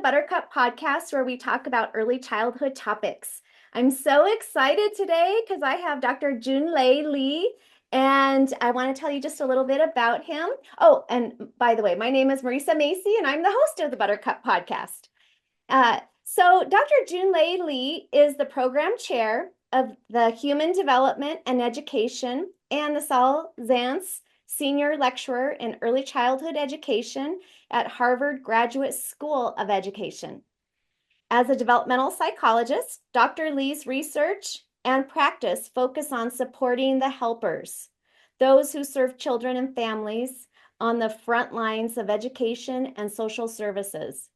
Buttercup podcast where we talk about early childhood topics. I'm so excited today because I have Dr. Junlei Lee, and I want to tell you just a little bit about him. Oh, and by the way, my name is Marisa Macy, and I'm the host of the Buttercup podcast. Dr. Junlei Lee is the program chair of the Human Development and Education and the Saul Zantz Senior Lecturer in Early Childhood Education at Harvard Graduate School of Education. As a developmental psychologist, Dr. Lee's research and practice focus on supporting the helpers, those who serve children and families on the front lines of education and social services.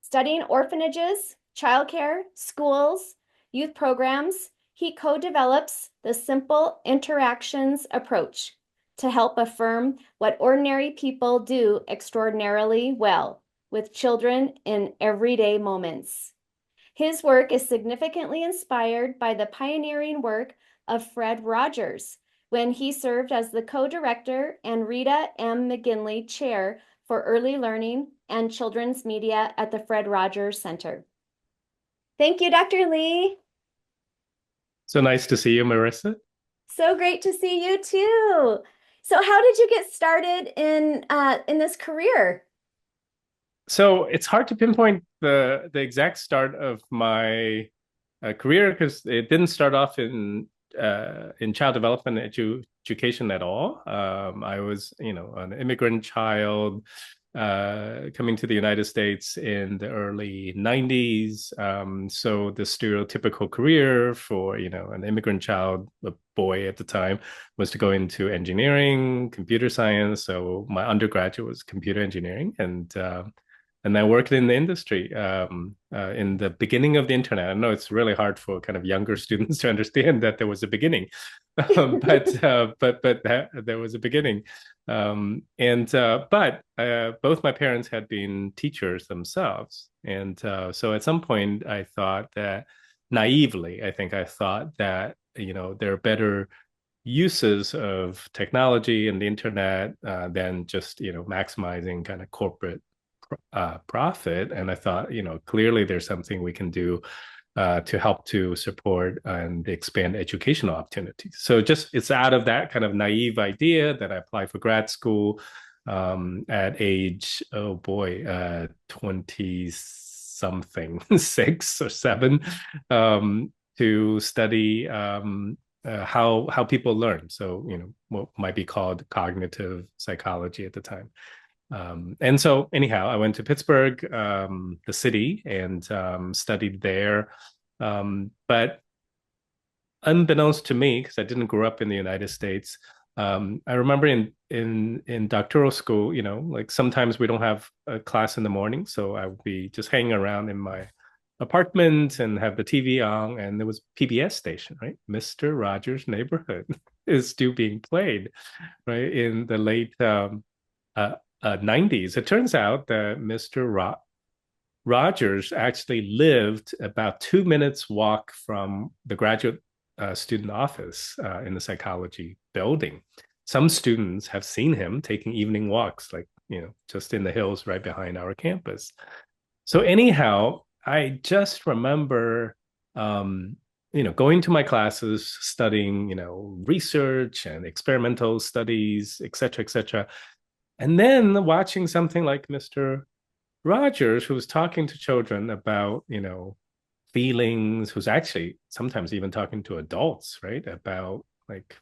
Studying orphanages, childcare, schools, youth programs, he co-develops the Simple Interactions approach to help affirm what ordinary people do extraordinarily well with children in everyday moments. His work is significantly inspired by the pioneering work of Fred Rogers when he served as the co-director and Rita M. McGinley Chair for Early Learning and Children's Media at the Fred Rogers Center. Thank you, Dr. Lee. So nice to see you, Marissa. So great to see you too. So how did you get started in this career? So it's hard to pinpoint the exact start of my career because it didn't start off in child development education at all. I was, an immigrant child coming to the United States in the early 90s. So the stereotypical career for, an immigrant child, a boy at the time, was to go into engineering, computer science. So my undergraduate was computer engineering, and I worked in the industry in the beginning of the internet. I know it's really hard for kind of younger students to understand that there was a beginning, but there was a beginning. But both my parents had been teachers themselves, and so at some point I thought that naively, I think I thought that there are better uses of technology and the internet than just maximizing kind of corporate profit. And I thought, clearly there's something we can do to help to support and expand educational opportunities. So just it's out of that kind of naive idea that I applied for grad school at age, oh boy, 20 something, 6 or 7, to study how people learn. So, what might be called cognitive psychology at the time. And so anyhow, I went to Pittsburgh, the city, and studied there. But unbeknownst to me, because I didn't grow up in the United States, I remember in doctoral school, like sometimes we don't have a class in the morning, so I would be just hanging around in my apartment and have the TV on, and there was PBS station, right? Mr. Rogers' Neighborhood is still being played, right, in the late 90s. It turns out that Mr. Rogers actually lived about 2 minutes walk from the graduate student office in the psychology building. Some students have seen him taking evening walks, like, just in the hills right behind our campus. So anyhow, I just remember, going to my classes, studying, research and experimental studies, et cetera, et cetera. And then watching something like Mr. Rogers, who's talking to children about, feelings, who's actually sometimes even talking to adults, right? About like,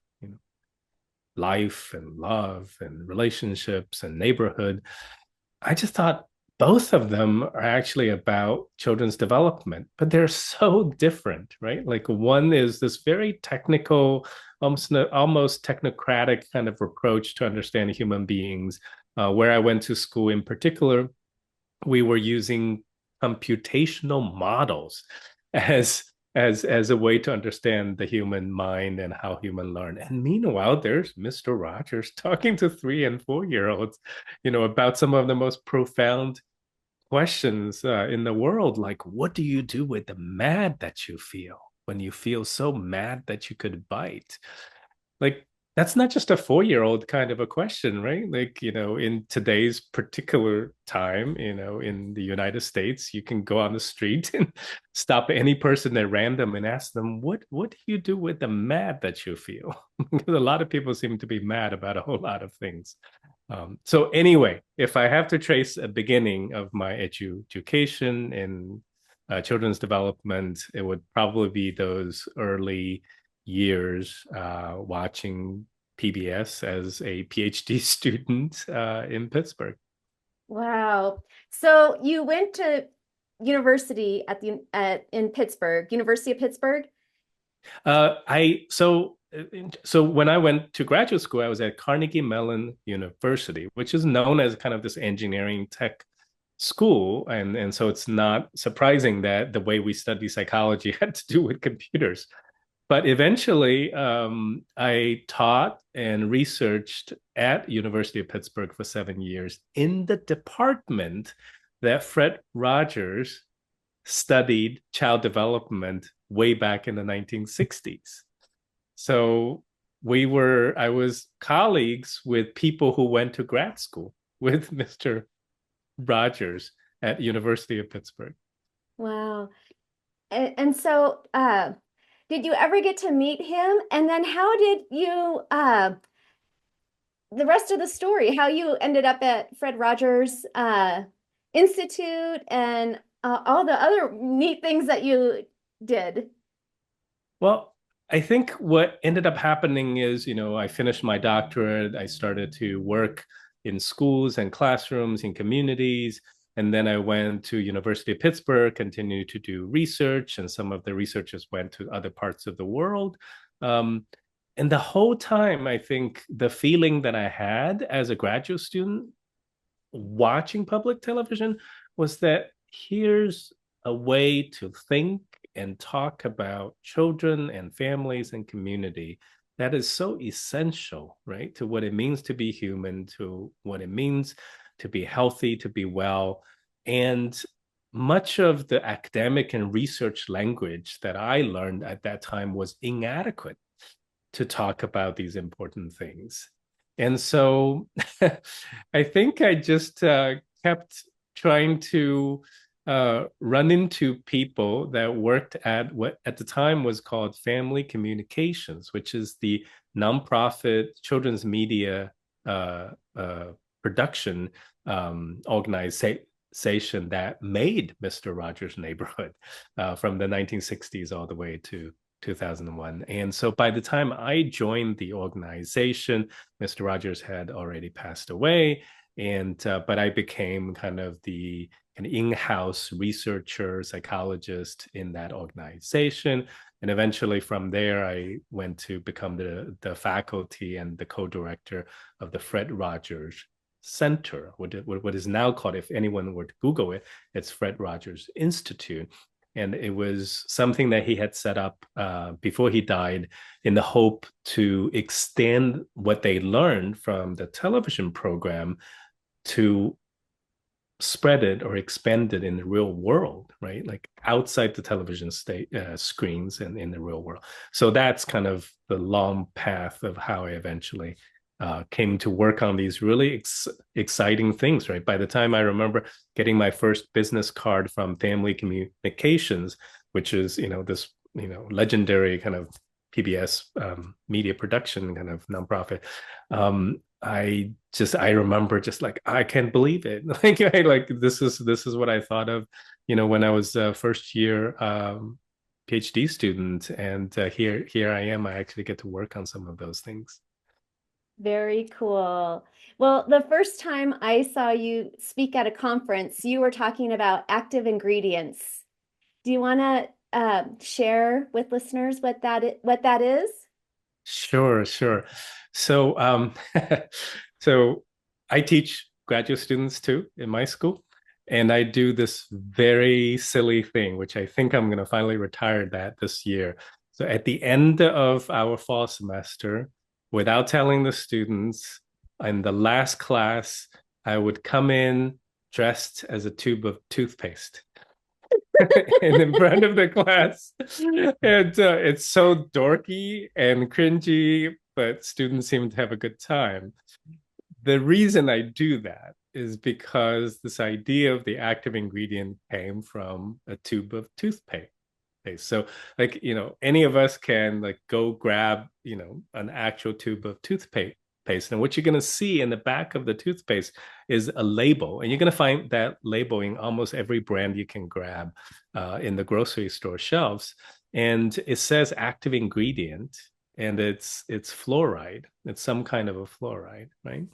life and love and relationships and neighborhood. I just thought both of them are actually about children's development, but they're so different, right? Like one is this very technical, almost technocratic kind of approach to understanding human beings. Where I went to school in particular, we were using computational models as as a way to understand the human mind and how human learn. And meanwhile, there's Mr. Rogers talking to 3 and 4 year olds, about some of the most profound questions in the world, like what do you do with the mad that you feel when you feel so mad that you could bite? Like That's not just a 4-year-old kind of a question, right? Like, in today's particular time, in the United States, you can go on the street and stop any person at random and ask them, what do you do with the mad that you feel? Because a lot of people seem to be mad about a whole lot of things. So anyway, if I have to trace a beginning of my education in children's development, it would probably be those early years watching PBS as a PhD student in Pittsburgh. Wow. So you went to university in Pittsburgh, University of Pittsburgh? I so when I went to graduate school, I was at Carnegie Mellon University, which is known as kind of this engineering tech school, and so it's not surprising that the way we study psychology had to do with computers. But eventually, I taught and researched at University of Pittsburgh for 7 years in the department that Fred Rogers studied child development way back in the 1960s. So I was colleagues with people who went to grad school with Mr. Rogers at University of Pittsburgh. Wow. And so did you ever get to meet him? And then how did you the rest of the story, how you ended up at Fred Rogers Institute and all the other neat things that you did. Well, I think what ended up happening is, I finished my doctorate. I started to work in schools and classrooms in communities. And then I went to University of Pittsburgh, continued to do research, and some of the researchers went to other parts of the world. Um, and the whole time, I think the feeling that I had as a graduate student watching public television was that here's a way to think and talk about children and families and community that is so essential, right, to what it means to be human, to what it means to be healthy, to be well. And much of the academic and research language that I learned at that time was inadequate to talk about these important things. And so I think I just kept trying to run into people that worked at what at the time was called Family Communications, which is the nonprofit children's media production organization that made Mr. Rogers' Neighborhood from the 1960s all the way to 2001. And so by the time I joined the organization, Mr. Rogers had already passed away. And but I became kind of an in-house researcher, psychologist in that organization. And eventually from there, I went to become the faculty and the co-director of the Fred Rogers Center, what is now called, if anyone were to Google it, it's Fred Rogers Institute. And it was something that he had set up before he died in the hope to extend what they learned from the television program to spread it or expand it in the real world, right? Like outside the television screens and in the real world. So that's kind of the long path of how I eventually came to work on these really exciting things, right? By the time I remember getting my first business card from Family Communications, which is, this, legendary kind of PBS media production kind of nonprofit, I remember just like I can't believe it. Like this is what I thought of, when I was a first year PhD student, and here I am. I actually get to work on some of those things. Very cool. Well, the first time I saw you speak at a conference, you were talking about active ingredients. Do you want to share with listeners what that is? Sure, sure. So, so I teach graduate students too in my school, and I do this very silly thing, which I think I'm going to finally retire that this year. So at the end of our fall semester, without telling the students, in the last class, I would come in dressed as a tube of toothpaste and in front of the class. And it's so dorky and cringy, but students seem to have a good time. The reason I do that is because this idea of the active ingredient came from a tube of toothpaste. So, like, any of us can like go grab, an actual tube of toothpaste. And what you're going to see in the back of the toothpaste is a label. And you're going to find that label in almost every brand you can grab in the grocery store shelves. And it says active ingredient, and it's fluoride. It's some kind of a fluoride, right?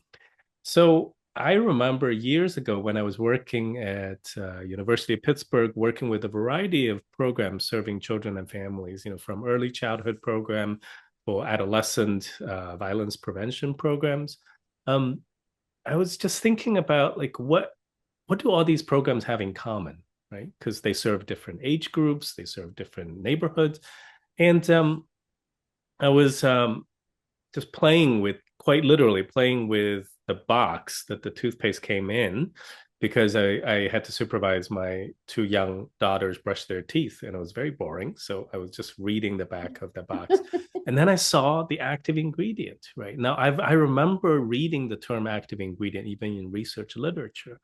So I remember years ago when I was working at University of Pittsburgh, working with a variety of programs serving children and families, from early childhood program for adolescent violence prevention programs. Um, I was just thinking about like what do all these programs have in common, right? Because they serve different age groups, they serve different neighborhoods, and I was just playing with, quite literally playing with the box that the toothpaste came in, because I had to supervise my two young daughters brush their teeth, and it was very boring. So I was just reading the back of the box. And then I saw the active ingredient, right? Now I remember reading the term active ingredient even in research literature,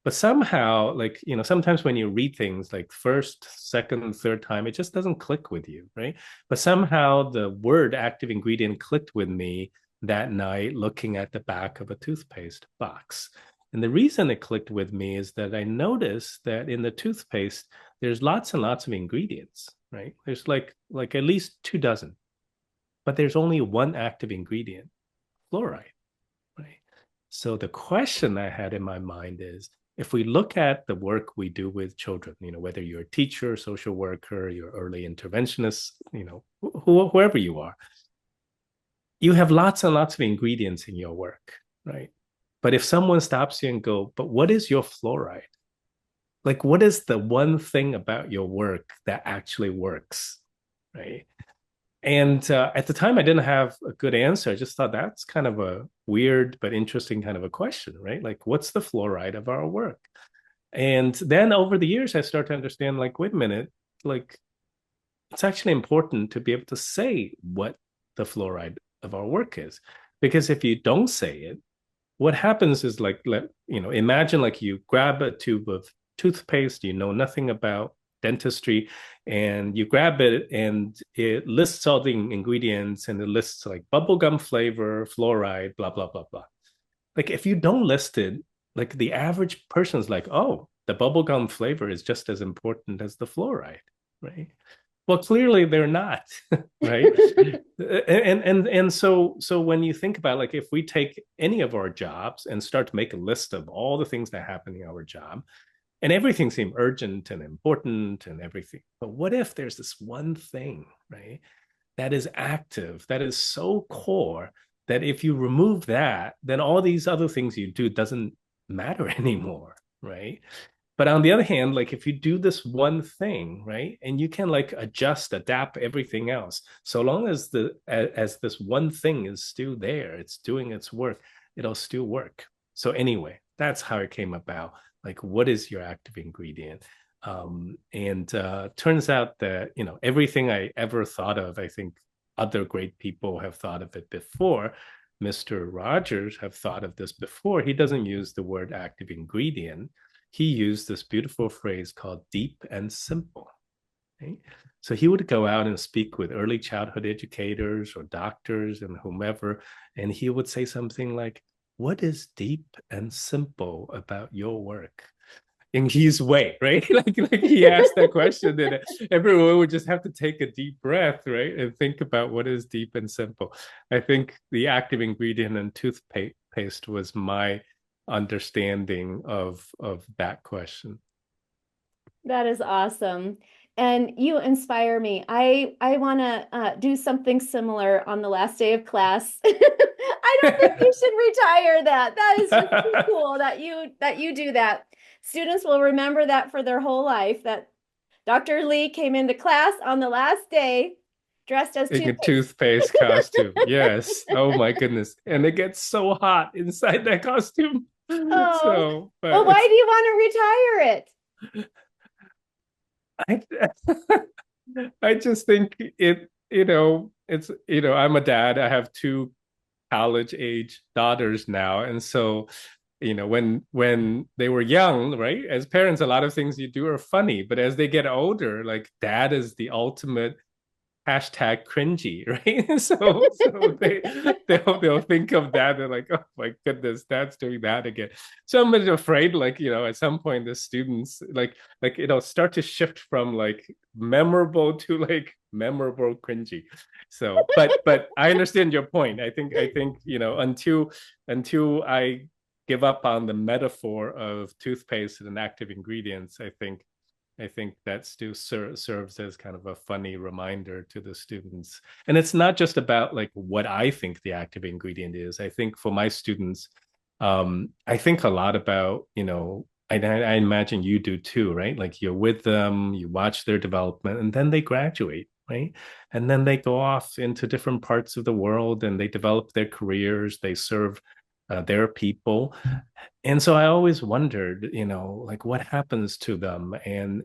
but somehow, like, sometimes when you read things like first, second, third time, it just doesn't click with you, right? But somehow the word active ingredient clicked with me that night looking at the back of a toothpaste box. And the reason it clicked with me is that I noticed that in the toothpaste there's lots and lots of ingredients, right? There's like at least 2 dozen, but there's only one active ingredient, fluoride, right? So the question I had in my mind is, if we look at the work we do with children, whether you're a teacher, social worker, you're early interventionist, whoever you are, you have lots and lots of ingredients in your work, right? But if someone stops you and go, but what is your fluoride? Like, what is the one thing about your work that actually works, right? And at the time, I didn't have a good answer. I just thought that's kind of a weird but interesting kind of a question, right? Like, what's the fluoride of our work? And then over the years, I started to understand, like, wait a minute, like, it's actually important to be able to say what the fluoride of our work is. Because if you don't say it, what happens is like, imagine like you grab a tube of toothpaste, you know nothing about dentistry, and you grab it and it lists all the ingredients, and it lists like bubblegum flavor, fluoride, blah blah blah blah. Like if you don't list it, like the average person's like, oh, the bubblegum flavor is just as important as the fluoride, right? Well, clearly they're not, right? And so when you think about, like, if we take any of our jobs and start to make a list of all the things that happen in our job, and everything seems urgent and important and everything, but what if there's this one thing, right, that is active, that is so core, that if you remove that, then all these other things you do doesn't matter anymore, right? But on the other hand, like if you do this one thing, right, and you can like adjust, adapt everything else, so long as as this one thing is still there, it's doing its work, it'll still work. So anyway, that's how it came about. Like, what is your active ingredient? And turns out that everything I ever thought of, I think other great people have thought of it before. Mr. Rogers have thought of this before. He doesn't use the word active ingredient. He used this beautiful phrase called deep and simple. Right? So he would go out and speak with early childhood educators or doctors and whomever, and he would say something like, what is deep and simple about your work? In his way, right? like he asked that question, and everyone would just have to take a deep breath, right, and think about what is deep and simple. I think the active ingredient in toothpaste was my understanding of that question. That is awesome. And you inspire me. I want to do something similar on the last day of class. I don't think you should retire that. That is just too cool that you do that. Students will remember that for their whole life that Dr. Lee came into class on the last day dressed as In a toothpaste. toothpaste costume, yes. Oh my goodness, and it gets so hot inside that costume. Oh, So well, but why it's do you want to retire it? I, I just think it, it's I'm a dad. I have two college age daughters now, and so when they were young, right, as parents, a lot of things you do are funny, but as they get older, like dad is the ultimate hashtag cringy, right? So they'll think of that. They're like, oh my goodness, that's doing that again. So I'm afraid, like, at some point the students like it'll start to shift from like memorable to like memorable cringy. So but I understand your point. I think until I give up on the metaphor of toothpaste and active ingredients, I think that still serves as kind of a funny reminder to the students. And it's not just about like what I think the active ingredient is. I think for my students, I think a lot about, I imagine you do too, right? Like you're with them, you watch their development, and then they graduate, right? And then they go off into different parts of the world and they develop their careers, they serve their people. And so I always wondered, like what happens to them, and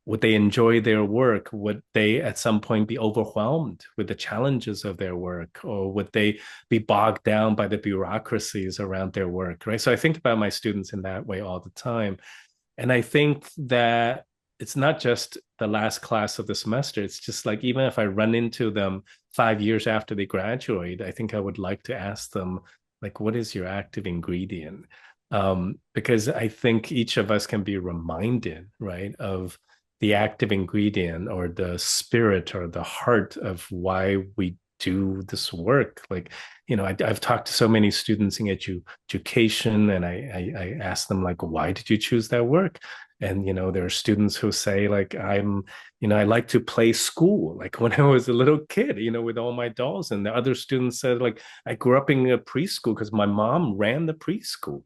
would they enjoy their work? Would they at some point be overwhelmed with the challenges of their work, or would they be bogged down by the bureaucracies around their work, right? So I think about my students in that way all the time. And I think that it's not just the last class of the semester. It's just like even if I run into them 5 years after they graduate, I think I would like to ask them, like, what is your active ingredient? Because I think each of us can be reminded, right, of the active ingredient or the spirit or the heart of why we do this work. Like, I've talked to so many students in education, and I ask them like, why did you choose that work? And there are students who say like, I like to play school, like when I was a little kid, with all my dolls. And the other students said like, I grew up in a preschool because my mom ran the preschool,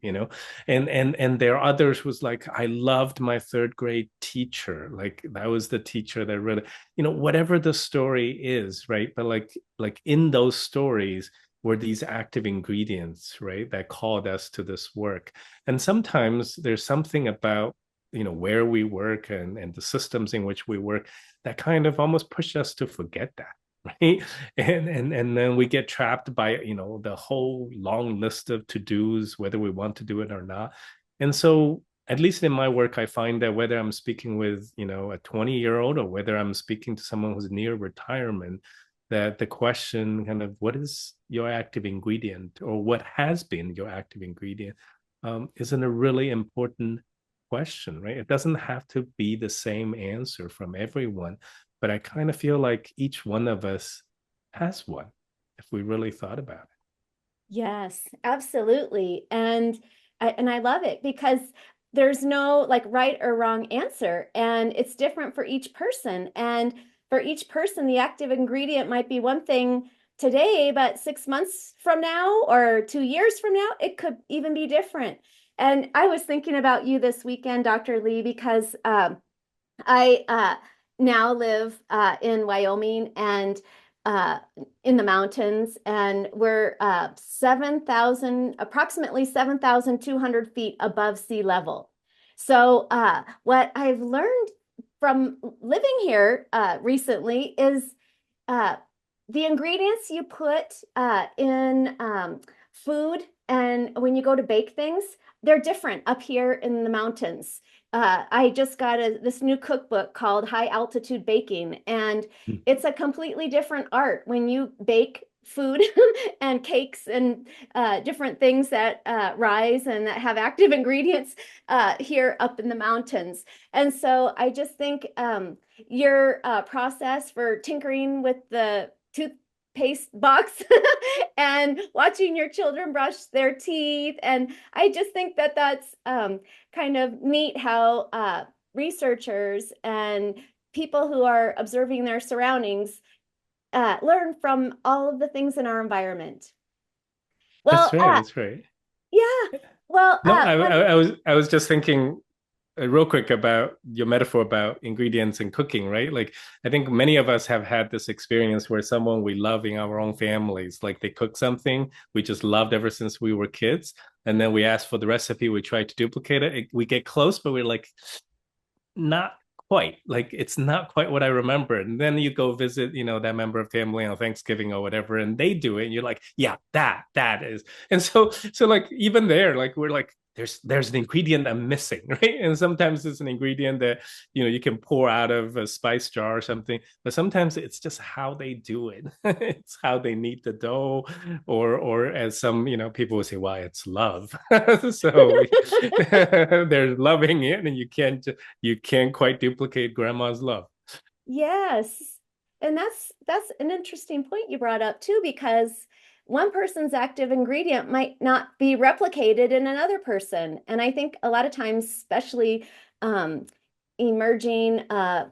and there are others who's like, I loved my third grade teacher, like that was the teacher that really, whatever the story is, right? But like in those stories were these active ingredients, right, that called us to this work. And sometimes there's something about where we work and the systems in which we work that kind of almost push us to forget that, right? And then we get trapped by the whole long list of to-dos, whether we want to do it or not. And so at least in my work, I find that whether I'm speaking with a 20-year-old or whether I'm speaking to someone who's near retirement, that the question kind of what is your active ingredient, or what has been your active ingredient, isn't a really important question, right? It doesn't have to be the same answer from everyone, but I kind of feel like each one of us has one if we really thought about it. Yes, absolutely. And I love it because there's no like right or wrong answer, and it's different for each person. And for each person, the active ingredient might be one thing today, but 6 months from now or 2 years from now, it could even be different. And I was thinking about you this weekend, Dr. Lee, because I now live in Wyoming and uh, in the mountains, and we're approximately 7,200 feet above sea level. So, what I've learned from living here recently is uh, the ingredients you put in food and when you go to bake things, they're different up here in the mountains. I just got this new cookbook called High Altitude Baking, and it's a completely different art when you bake food and cakes and different things that rise and that have active ingredients here up in the mountains. And so I just think your process for tinkering with the toothpaste box and watching your children brush their teeth. And I just think that that's kind of neat how researchers and people who are observing their surroundings learn from all of the things in our environment. That's Well, right. That's right. yeah. Well, No, I, when I, I was I was just thinking real quick about your metaphor about ingredients and cooking, right? Like, I think many of us have had this experience where someone we love in our own families, like they cook something we just loved ever since we were kids, and then we ask for the recipe, we try to duplicate it, we get close, but we're like not quite. Like it's not quite what I remember. And then you go visit, that member of family on Thanksgiving or whatever, and they do it, and you're like, yeah, that is. And so like even there, like we're like, there's an ingredient I'm missing, right? And sometimes it's an ingredient that you can pour out of a spice jar or something, but sometimes it's just how they do it. It's how they knead the dough, or as some people would say, why it's love. So they're loving it, and you can't quite duplicate grandma's love. Yes. And that's an interesting point you brought up too, because one person's active ingredient might not be replicated in another person. And I think a lot of times, especially um, emerging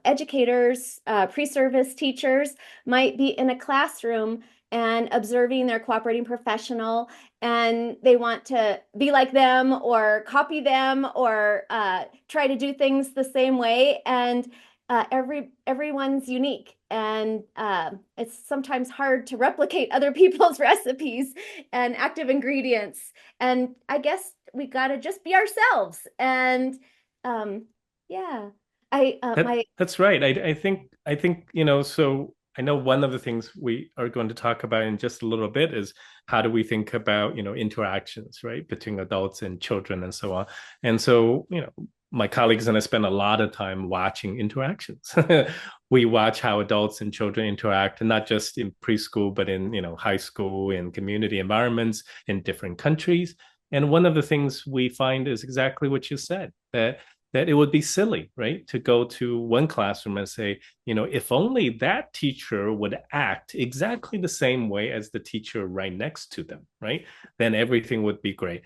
educators, pre-service teachers might be in a classroom and observing their cooperating professional, and they want to be like them or copy them or try to do things the same way. And everyone's unique, and it's sometimes hard to replicate other people's recipes and active ingredients. And I guess we got to just be ourselves. And um, yeah, I my That's right. I think so I know one of the things we are going to talk about in just a little bit is how do we think about interactions, right, between adults and children and so on. And so my colleagues and I spend a lot of time watching interactions. We watch how adults and children interact, and not just in preschool, but in high school, in community environments in different countries. And one of the things we find is exactly what you said, that it would be silly, right, to go to one classroom and say, if only that teacher would act exactly the same way as the teacher right next to them, right, then everything would be great.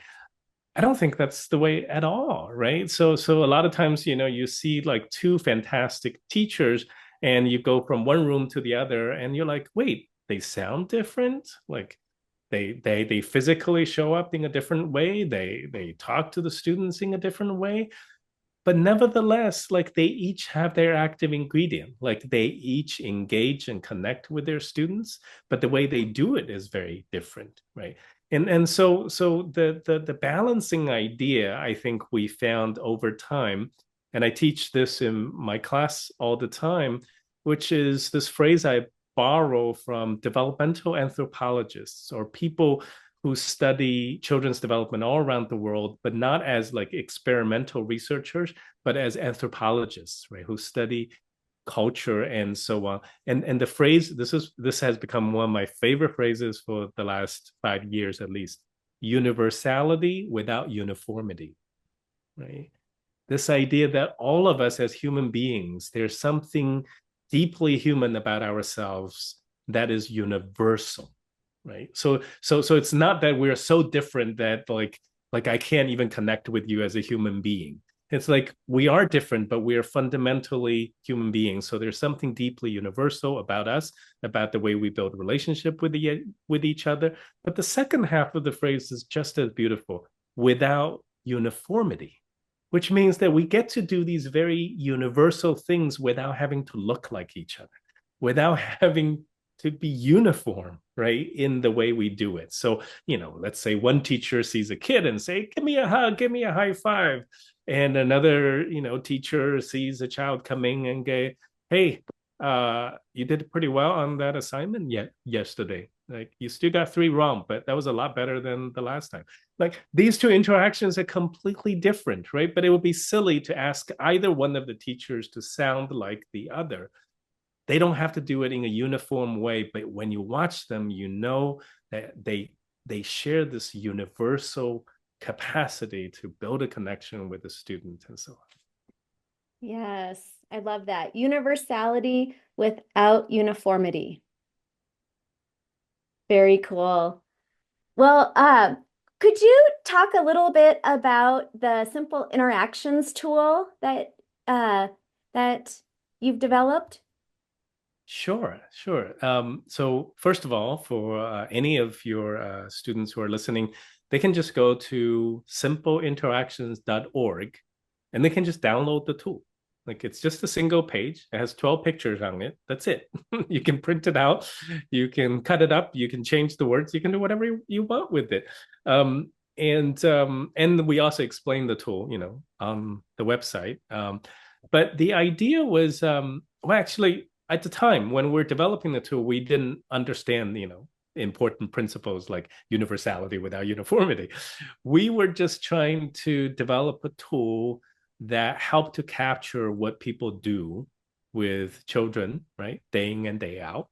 I don't think that's the way at all, right? So a lot of times, you see like two fantastic teachers, and you go from one room to the other, and you're like, wait, they sound different. Like they physically show up in a different way. They talk to the students in a different way, but nevertheless, like they each have their active ingredient, like they each engage and connect with their students, but the way they do it is very different, right? And so the balancing idea, I think we found over time, and I teach this in my class all the time, which is this phrase I borrow from developmental anthropologists, or people who study children's development all around the world, but not as like experimental researchers, but as anthropologists, right, who study culture and so on. And the phrase, this has become one of my favorite phrases for the last 5 years at least: universality without uniformity, right? This idea that all of us as human beings, there's something deeply human about ourselves that is universal, right? So it's not that we're so different that like I can't even connect with you as a human being. It's like we are different, but we are fundamentally human beings. So there's something deeply universal about us, about the way we build relationship with each other. But the second half of the phrase is just as beautiful: without uniformity, which means that we get to do these very universal things without having to look like each other, without having to be uniform, right, in the way we do it. So, let's say one teacher sees a kid and say, give me a hug, give me a high five. And another, teacher sees a child coming and go, hey, you did pretty well on that assignment yesterday. Like you still got three wrong, but that was a lot better than the last time. Like these two interactions are completely different, right? But it would be silly to ask either one of the teachers to sound like the other. They don't have to do it in a uniform way, but when you watch them, you know that they share this universal capacity to build a connection with the student and so on. Yes, I love that. Universality without uniformity. Very cool. Well, could you talk a little bit about the simple interactions tool uh, that you've developed? Sure, sure. So first of all, for any of your students who are listening, they can just go to simpleinteractions.org, and they can just download the tool. Like it's just a single page. It has 12 pictures on it. That's it. You can print it out. You can cut it up. You can change the words. You can do whatever you want with it. And we also explain the tool, on the website. But the idea was, well, actually, at the time when we're developing the tool, we didn't understand, important principles like universality without uniformity. We were just trying to develop a tool that helped to capture what people do with children, right? Day in and day out,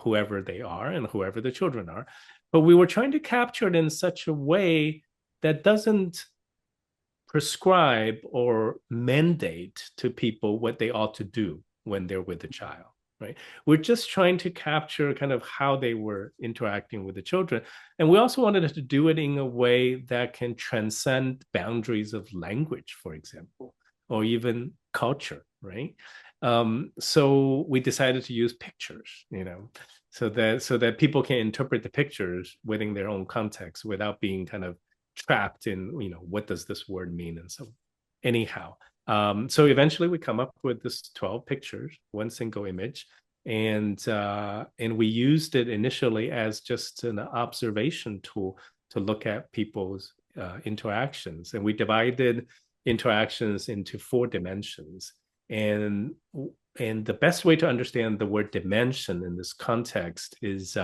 whoever they are and whoever the children are. But we were trying to capture it in such a way that doesn't prescribe or mandate to people what they ought to do when they're with a child, right? We're just trying to capture kind of how they were interacting with the children. And we also wanted to do it in a way that can transcend boundaries of language, for example, or even culture, right? So we decided to use pictures, so that people can interpret the pictures within their own context without being kind of trapped in, what does this word mean? And so anyhow, so eventually we come up with this 12 pictures, one single image. And we used it initially as just an observation tool to look at people's interactions. And we divided interactions into 4 dimensions. And and the best way to understand the word dimension in this context is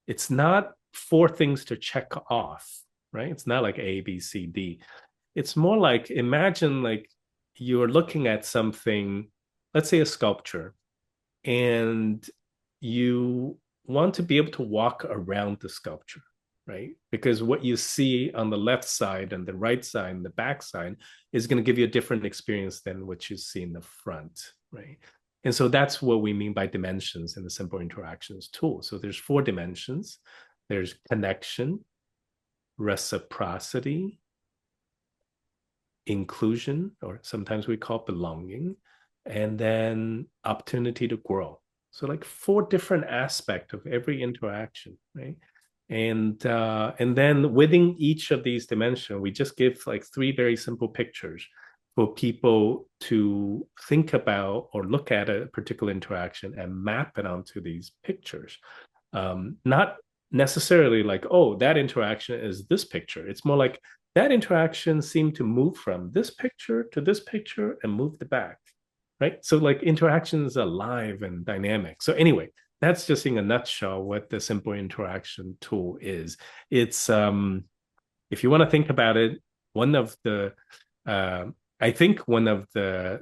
it's not 4 things to check off, right? It's not like A, B, C, D. It's more like, imagine like you're looking at something, let's say a sculpture, and you want to be able to walk around the sculpture, right? Because what you see on the left side and the right side and the back side is going to give you a different experience than what you see in the front, right? And so that's what we mean by dimensions in the simple interactions tool. So there's 4 dimensions. There's connection, reciprocity, inclusion, or sometimes we call belonging, and then opportunity to grow. So like 4 different aspects of every interaction, right? And then within each of these dimensions, we just give like 3 very simple pictures for people to think about or look at a particular interaction and map it onto these pictures. Not necessarily like, oh, that interaction is this picture. It's more like that interaction seemed to move from this picture to this picture and moved it back, right? So like interaction is alive and dynamic. So anyway, that's just in a nutshell what the simple interaction tool is. It's if you want to think about it, one of the uh, I think one of the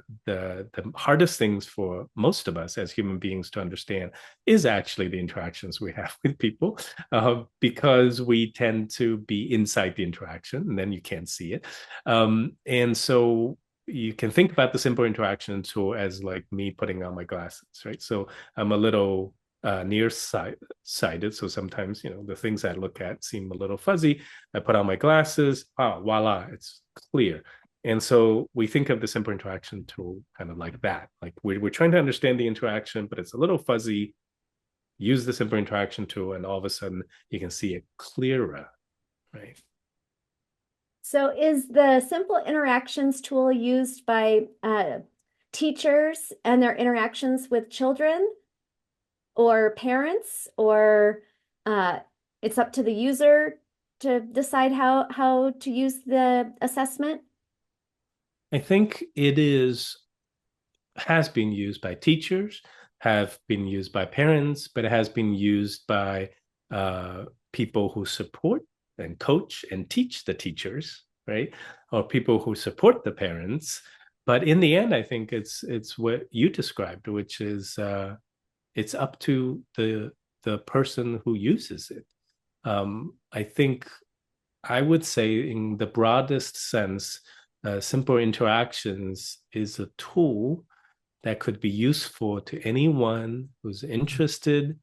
hardest things for most of us as human beings to understand is actually the interactions we have with people, because we tend to be inside the interaction and then you can't see it. And so you can think about the simple interaction tool as like me putting on my glasses, right? So I'm a little nearsighted. So sometimes, the things I look at seem a little fuzzy. I put on my glasses, voila, it's clear. And so we think of the simple interaction tool kind of like that. Like we're trying to understand the interaction, but it's a little fuzzy. Use the simple interaction tool, and all of a sudden you can see it clearer, right? So is the simple interactions tool used by teachers and their interactions with children or parents, or uh, it's up to the user to decide how to use the assessment? I think it has been used by teachers, have been used by parents, but it has been used by people who support and coach and teach the teachers, right? Or people who support the parents. But in the end, I think it's what you described, which is it's up to the person who uses it. I think I would say, in the broadest sense, simple interactions is a tool that could be useful to anyone who's interested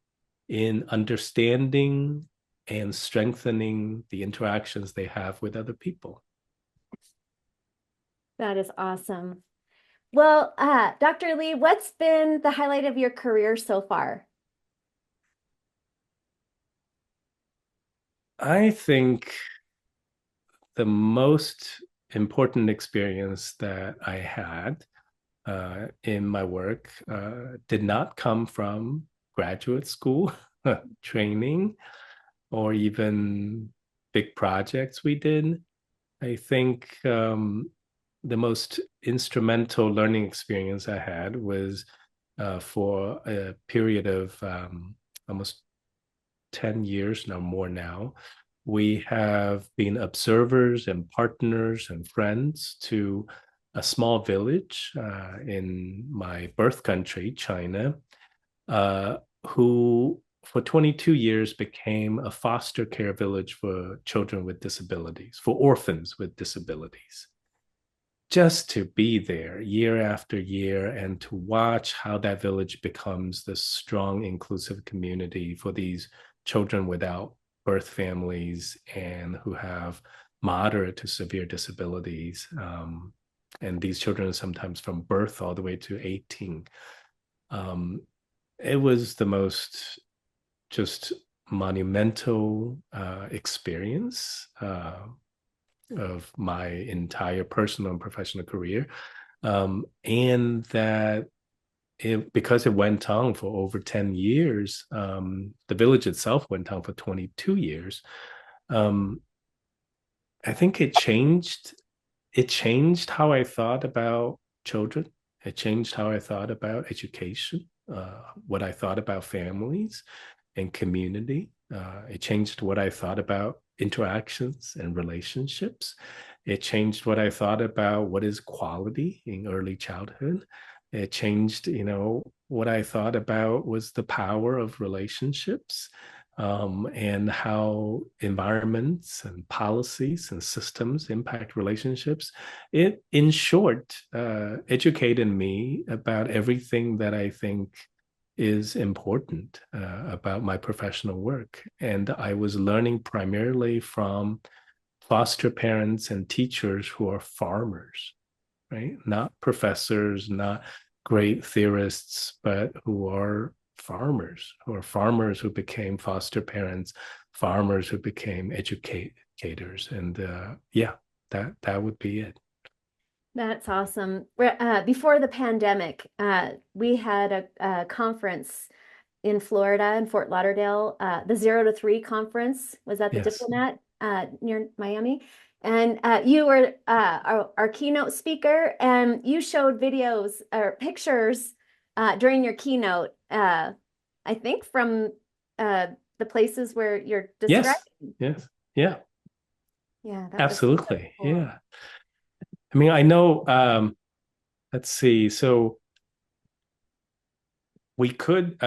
in understanding and strengthening the interactions they have with other people. That is awesome. Well, Dr. Lee, what's been the highlight of your career so far? I think the most important experience that I had in my work did not come from graduate school training or even big projects we did. I think the most instrumental learning experience I had was for a period of almost 10 years, no more now. We have been observers and partners and friends to a small village in my birth country, China, uh, who for 22 years became a foster care village for children with disabilities, for orphans with disabilities. Just to be there year after year and to watch how that village becomes this strong, inclusive community for these children without birth families and who have moderate to severe disabilities. And these children are sometimes from birth all the way to 18. Um, it was the most just monumental experience of my entire personal and professional career. And that because it went on for over 10 years, the village itself went on for 22 years. Um, I think it changed how I thought about children. It changed how I thought about education, what I thought about families and community. It changed what I thought about interactions and relationships. It changed what I thought about what is quality in early childhood. It changed, what I thought about was the power of relationships, and how environments and policies and systems impact relationships. It, in short, educated me about everything that I think is important about my professional work. And I was learning primarily from foster parents and teachers who are farmers, right? Not professors, not great theorists, but who are farmers who became foster parents, farmers who became educators. And yeah, that would be it. That's awesome. Before the pandemic, we had a conference in Florida, in Fort Lauderdale. The 0 to 3 conference was at the Yes. Diplomat near Miami. And you were our keynote speaker, and you showed videos or pictures during your keynote, I think from uh, the places where you're Yes. describing. Yes. Yeah. Yeah, that was so Absolutely. cool. Yeah. I mean, I know, let's see. So we could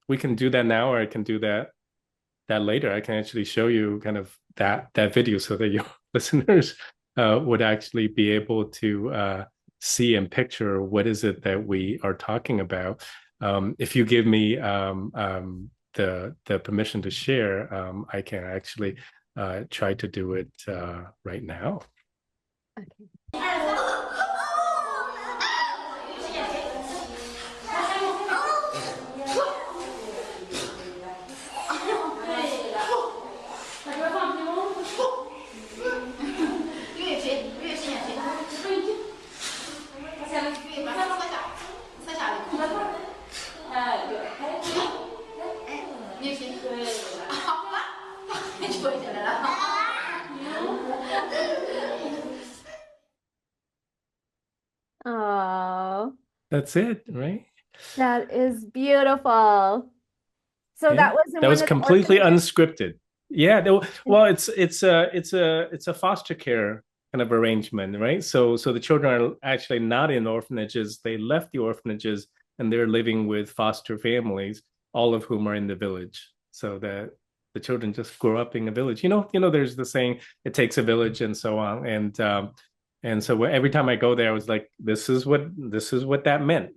we can do that now, or I can do that later. I can actually show you kind of that video so that your listeners would actually be able to see and picture what is it that we are talking about. If you give me the permission to share, I can actually try to do it right now. Okay. 哦，That's it, right? that is beautiful. So Yeah, that was in that one was of the completely orphanages? unscripted. Yeah, well, it's a foster care kind of arrangement, right? So the children are actually not in orphanages. They left the orphanages and they're living with foster families, all of whom are in the village. So that the children just grow up in a village. There's the saying, "It takes a village," and so on. And so every time I go there, I was like, "This is what that meant.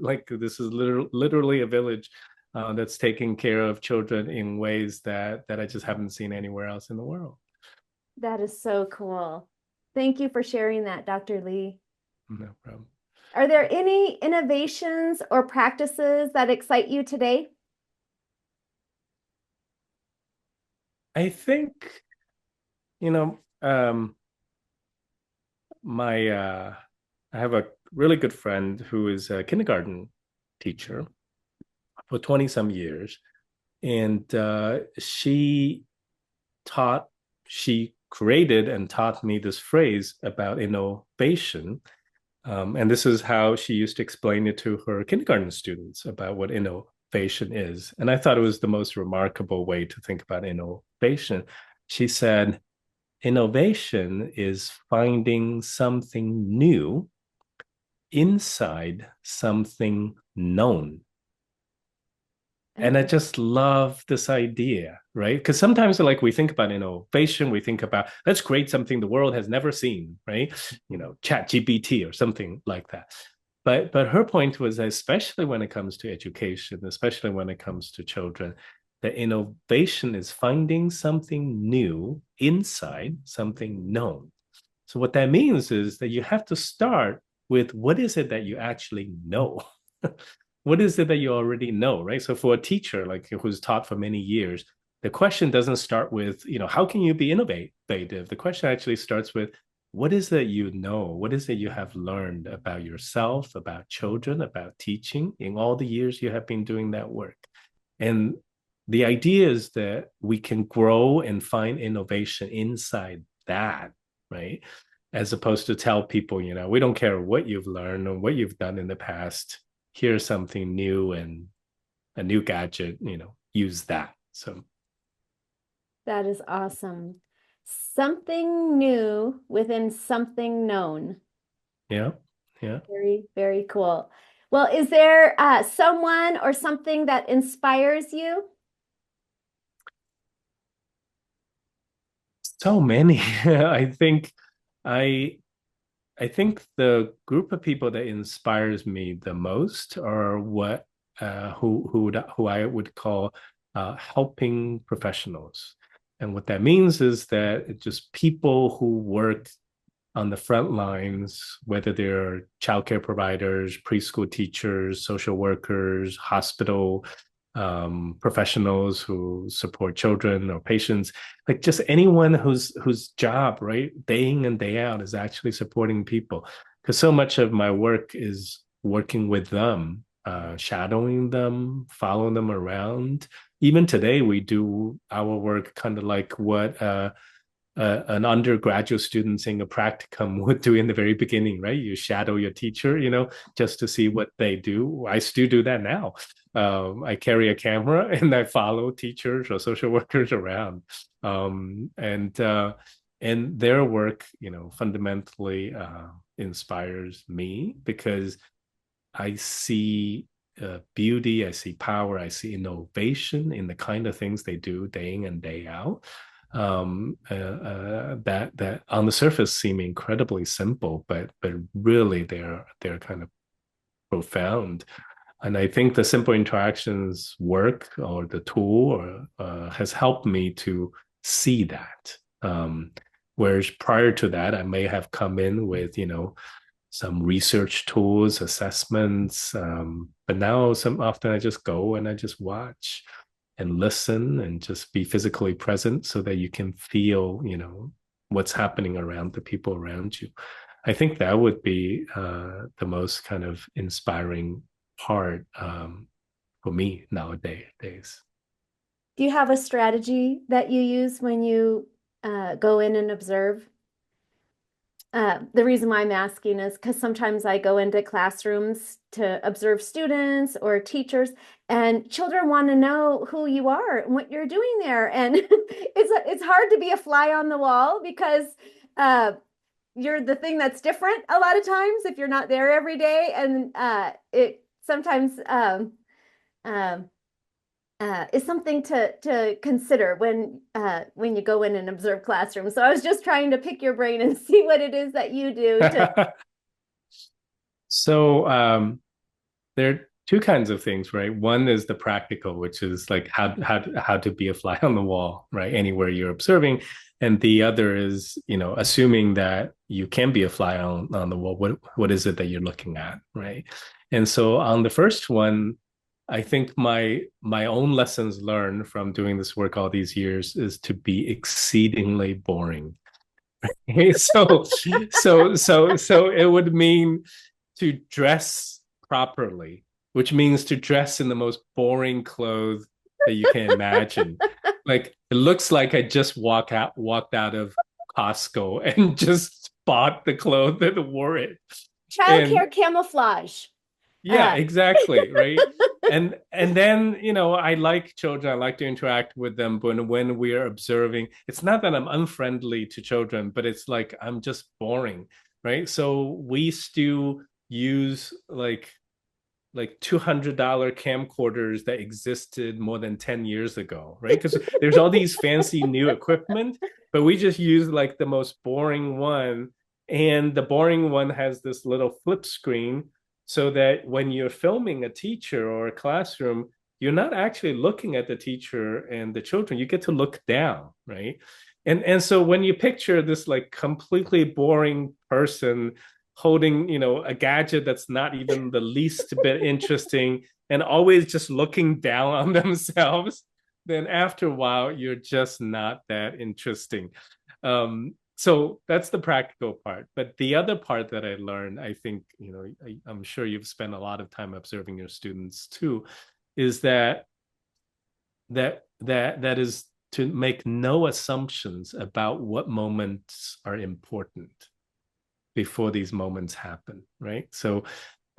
Like this is literally a village that's taking care of children in ways that I just haven't seen anywhere else in the world." That is so cool. Thank you for sharing that, Dr. Lee. No problem. Are there any innovations or practices that excite you today? I think, you know, my I have a really good friend who is a kindergarten teacher for 20 some years. And she taught, she created and taught me this phrase about innovation. And this is how she used to explain it to her kindergarten students about what innovation is. And I thought it was the most remarkable way to think about innovation. She said, innovation is finding something new inside something known. And I Oh, just love this idea, right? Because sometimes, like, we think about innovation, we think about let's create something the world has never seen, right? Chat GPT or something like that. But her point was, especially when it comes to education, especially when it comes to children, that innovation is finding something new inside something known. So what that means is that you have to start with what is it that you actually know? What is it that you already know, right? So for a teacher like who's taught for many years, the question doesn't start with, how can you be innovative? The question actually starts with what is it you know? What is it you have learned about yourself, about children, about teaching in all the years you have been doing that work? And the idea is that we can grow and find innovation inside that, right? As opposed to tell people, we don't care what you've learned or what you've done in the past. Here's something new and a new gadget, use that. So, that is awesome. Something new within something known. yeah, yeah. Very, very cool. Well, is there someone or something that inspires you? So many. I I think the group of people that inspires me the most are what who I would call helping professionals. And what that means is that it's just people who work on the front lines, whether they're childcare providers, preschool teachers, social workers, hospital professionals who support children or patients, like just anyone whose job, right, day in and day out is actually supporting people. Because so much of my work is working with them, shadowing them, following them around. Even today, we do our work kind of like what an undergraduate student saying a practicum would do in the very beginning, right? You shadow your teacher, just to see what they do. I still do that now. I carry a camera and I follow teachers or social workers around, and their work, fundamentally inspires me because I see beauty, I see power, I see innovation in the kind of things they do day in and day out. That on the surface seem incredibly simple, but really they're kind of profound. And I think the simple interactions work or the tool or has helped me to see that. Whereas prior to that, I may have come in with some research tools, assessments. But now some often I just go and I just watch and listen and just be physically present so that you can feel, what's happening around the people around you. I think that would be the most kind of inspiring part for me nowadays. Do you have a strategy that you use when you go in and observe? The reason why I'm asking is because sometimes I go into classrooms to observe students or teachers, and children want to know who you are and what you're doing there. And it's hard to be a fly on the wall because you're the thing that's different a lot of times if you're not there every day, and it sometimes um, is something to consider when you go in and observe classrooms. So I was just trying to pick your brain and see what it is that you do to. So there are two kinds of things, right? One is the practical, which is like how to be a fly on the wall, right? Anywhere you're observing. And the other is, assuming that you can be a fly on the wall, what is it that you're looking at, right? And so on the first one, I think my own lessons learned from doing this work all these years is to be exceedingly boring. So it would mean to dress properly, which means to dress in the most boring clothes that you can imagine. Like it looks like I just walked out of Costco and just bought the clothes and wore it. And Childcare camouflage. yeah, Uh, exactly, right? And then, I like children, I like to interact with them, but when we are observing, it's not that I'm unfriendly to children, but it's like I'm just boring, right? So we still use like $200 camcorders that existed more than 10 years ago, right? Because there's all these fancy new equipment, but we just use like the most boring one. And the boring one has this little flip screen so that when you're filming a teacher or a classroom, you're not actually looking at the teacher and the children. You get to look down, right? And so when you picture this like completely boring person holding, a gadget that's not even the least bit interesting and always just looking down on themselves, then after a while, you're just not that interesting. So that's the practical part. But the other part that I learned, I think, I'm sure you've spent a lot of time observing your students too, is that is to make no assumptions about what moments are important before these moments happen, right? So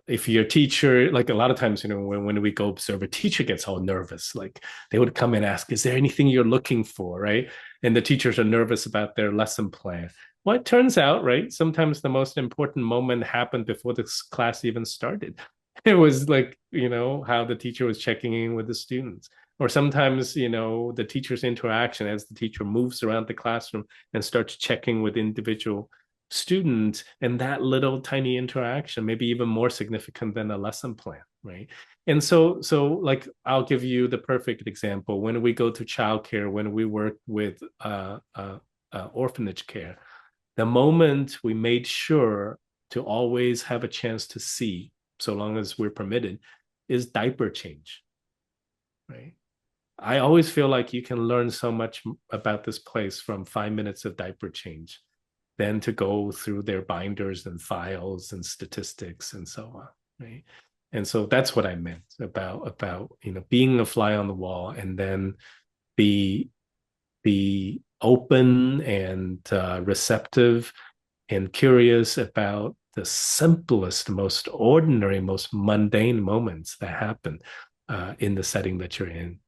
if your teacher, like a lot of times, when we go observe, a teacher gets all nervous. Like they would come and ask, is there anything you're looking for, right? And the teachers are nervous about their lesson plan. Well, it turns out, right, sometimes the most important moment happened before this class even started. It was like, how the teacher was checking in with the students. Or sometimes, the teacher's interaction as the teacher moves around the classroom and starts checking with individual student, and that little tiny interaction maybe even more significant than a lesson plan, right? And so like I'll give you the perfect example. When we go to childcare, when we work with orphanage care, the moment we made sure to always have a chance to see, so long as we're permitted, is diaper change, right? I always feel like you can learn so much about this place from 5 minutes of diaper change than to go through their binders and files and statistics and so on, right? And so that's what I meant about being a fly on the wall, and then be open and receptive and curious about the simplest, most ordinary, most mundane moments that happen in the setting that you're in.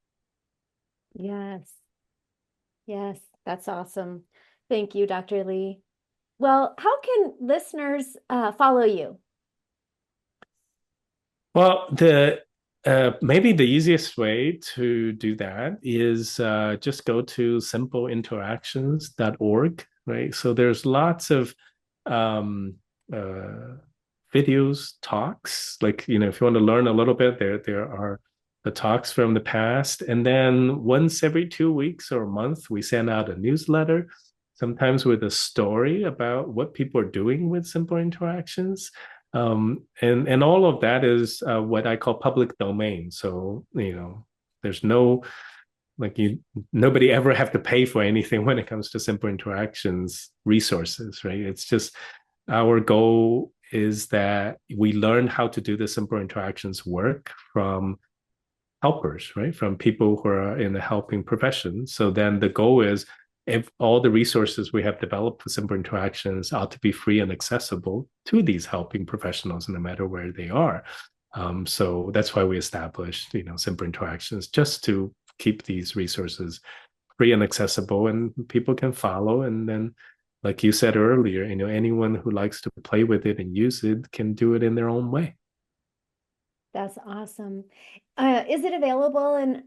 yes, yes, that's awesome. Thank you, Dr. Lee. Well, how can listeners follow you? Well, the maybe the easiest way to do that is just go to simpleinteractions.org, right? So there's lots of um, uh, videos, talks. Like, if you want to learn a little bit, there are the talks from the past, and then once every 2 weeks or a month, we send out a newsletter, sometimes with a story about what people are doing with simple interactions. And all of that is what I call public domain. So there's no like you nobody ever have to pay for anything when it comes to simple interactions resources, right? It's just our goal is that we learn how to do the simple interactions work from helpers, right? From people who are in the helping profession. So then the goal is if all the resources we have developed for simple interactions ought to be free and accessible to these helping professionals, no matter where they are. So that's why we established, simple interactions, just to keep these resources free and accessible, and people can follow. And then, like you said earlier, anyone who likes to play with it and use it can do it in their own way. That's awesome. Is it available in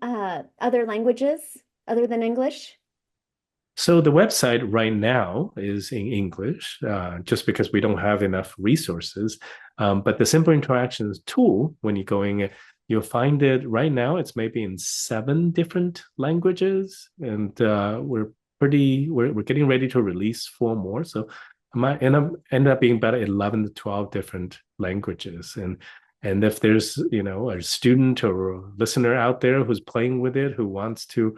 other languages other than English? So the website right now is in English, just because we don't have enough resources. But the Simple Interactions tool, when you're going, you'll find it right now. It's maybe in 7 different languages, and we're getting ready to release 4 more. So I might end up being about 11 to 12 different languages. And if there's a student or a listener out there who's playing with it, who wants to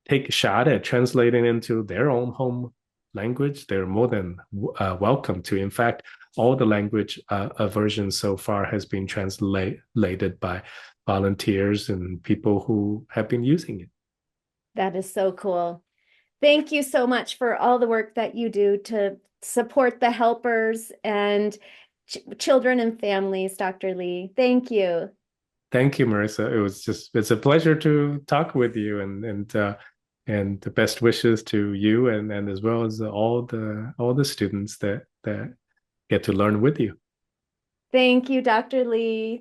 take a shot at translating into their own home language, they're more than welcome to. In fact, all the language versions so far has been translated by volunteers and people who have been using it. That is so cool. Thank you so much for all the work that you do to support the helpers and ch children and families, Dr. Lee. Thank you. Thank you, Marissa. It's a pleasure to talk with you, and the best wishes to you, and as well as all the students that get to learn with you. Thank you, Dr. Lee.